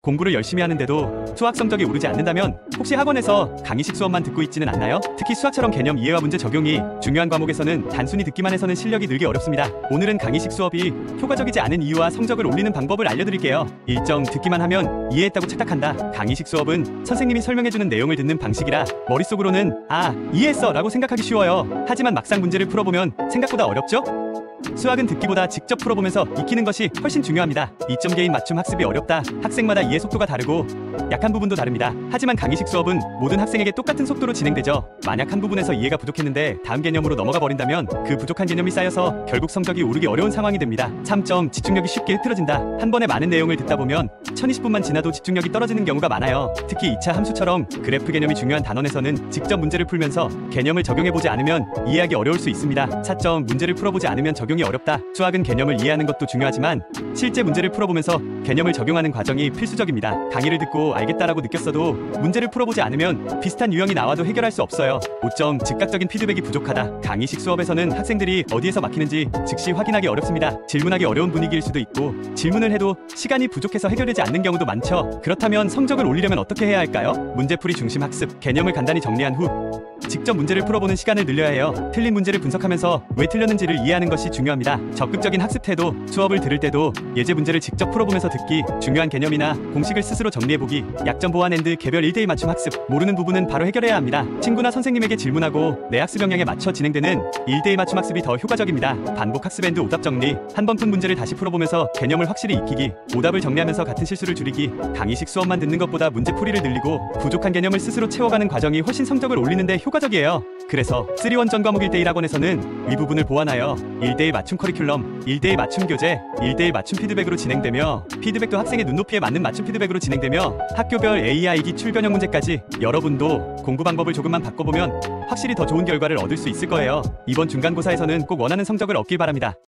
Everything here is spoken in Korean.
공부를 열심히 하는데도 수학 성적이 오르지 않는다면 혹시 학원에서 강의식 수업만 듣고 있지는 않나요? 특히 수학처럼 개념 이해와 문제 적용이 중요한 과목에서는 단순히 듣기만 해서는 실력이 늘기 어렵습니다. 오늘은 강의식 수업이 효과적이지 않은 이유와 성적을 올리는 방법을 알려드릴게요. 일정 듣기만 하면 이해했다고 착각한다. 강의식 수업은 선생님이 설명해주는 내용을 듣는 방식이라 머릿속으로는 이해했어 라고 생각하기 쉬워요. 하지만 막상 문제를 풀어보면 생각보다 어렵죠? 수학은 듣기보다 직접 풀어보면서 익히는 것이 훨씬 중요합니다. 2점 개인 맞춤 학습이 어렵다. 학생마다 이해 속도가 다르고 약한 부분도 다릅니다. 하지만 강의식 수업은 모든 학생에게 똑같은 속도로 진행되죠. 만약 한 부분에서 이해가 부족했는데 다음 개념으로 넘어가 버린다면 그 부족한 개념이 쌓여서 결국 성적이 오르기 어려운 상황이 됩니다. 3점 집중력이 쉽게 흐트러진다. 한 번에 많은 내용을 듣다 보면 1020분만 지나도 집중력이 떨어지는 경우가 많아요. 특히 2차 함수처럼 그래프 개념이 중요한 단원에서는 직접 문제를 풀면서 개념을 적용해보지 않으면 이해하기 어려울 수 있습니다. 4점 문제를 풀어보지 않으면 적용이 어렵다. 수학은 개념을 이해하는 것도 중요하지만 실제 문제를 풀어보면서 개념을 적용하는 과정이 필수적입니다. 강의를 듣고 알겠다라고 느꼈어도 문제를 풀어보지 않으면 비슷한 유형이 나와도 해결할 수 없어요. 5점 즉각적인 피드백이 부족하다. 강의식 수업에서는 학생들이 어디에서 막히는지 즉시 확인하기 어렵습니다. 질문하기 어려운 분위기일 수도 있고 질문을 해도 시간이 부족해서 해결되지 않는 경우도 많죠. 그렇다면 성적을 올리려면 어떻게 해야 할까요? 문제풀이 중심 학습. 개념을 간단히 정리한 후 직접 문제를 풀어보는 시간을 늘려야 해요. 틀린 문제를 분석하면서 왜 틀렸는지를 이해하는 것이 중요합니다. 적극적인 학습 태도. 수업을 들을 때도 예제 문제를 직접 풀어보면서 듣기, 중요한 개념이나 공식을 스스로 정리해보기, 약점 보완 앤드 개별 1대1 맞춤 학습. 모르는 부분은 바로 해결해야 합니다. 친구나 선생님에게 질문하고 내 학습 역량에 맞춰 진행되는 1대1 맞춤 학습이 더 효과적입니다. 반복 학습 앤드 오답 정리. 한 번 푼 문제를 다시 풀어보면서 개념을 확실히 익히기, 오답을 정리하면서 같은 실수를 줄이기. 강의식 수업만 듣는 것보다 문제풀이를 늘리고 부족한 개념을 스스로 채워가는 과정이 훨씬 성적을 올리는데 효과적이에요. 그래서 3원 전 과목 1대1 학원에서는 위 부분을 보완하여 1대1 맞춤 커리큘럼, 1대1 맞춤 교재, 1대1 맞춤 피드백으로 진행되며 피드백도 학생의 눈높이에 맞는 맞춤 피드백으로 진행되며 학교별 AI 기출 변형 문제까지. 여러분도 공부 방법을 조금만 바꿔보면 확실히 더 좋은 결과를 얻을 수 있을 거예요. 이번 중간고사에서는 꼭 원하는 성적을 얻길 바랍니다.